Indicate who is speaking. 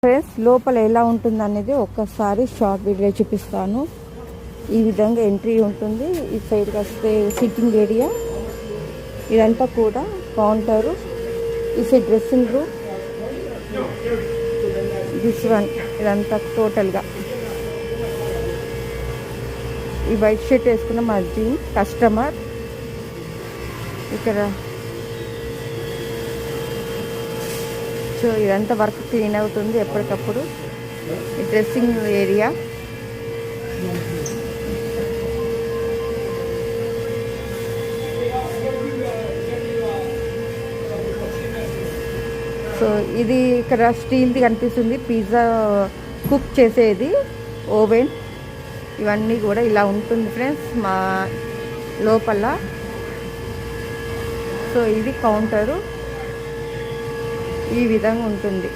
Speaker 1: Friends లోపల ఎలా ఉంటుంది అనేది ఒక్కసారి షార్ట్ వీడియో చూపిస్తాను. ఈ విధంగా ఎంట్రీ ఉంటుంది. ఈ సైడ్కి వస్తే సిట్టింగ్ ఏరియా, ఇదంతా కూడా కౌంటరు. ఈ side dressing room, this one, ఇదంతా టోటల్గా. ఈ వైట్ షర్ట్ వేసుకున్న మా జీన్ కస్టమర్. ఇక్కడ సో ఇదంతా వర్క్ క్లీన్ అవుతుంది ఎప్పటికప్పుడు. ఈ డ్రెస్సింగ్ ఏరియా, సో ఇది ఇక్కడ స్టీల్ది కనిపిస్తుంది. పిజ్జా కుక్ చేసేది ఓవెన్, ఇవన్నీ కూడా ఇలా ఉంటుంది ఫ్రెండ్స్ మా లోపల. సో ఇది కౌంటరు, ఈ విధంగా ఉంటుంది.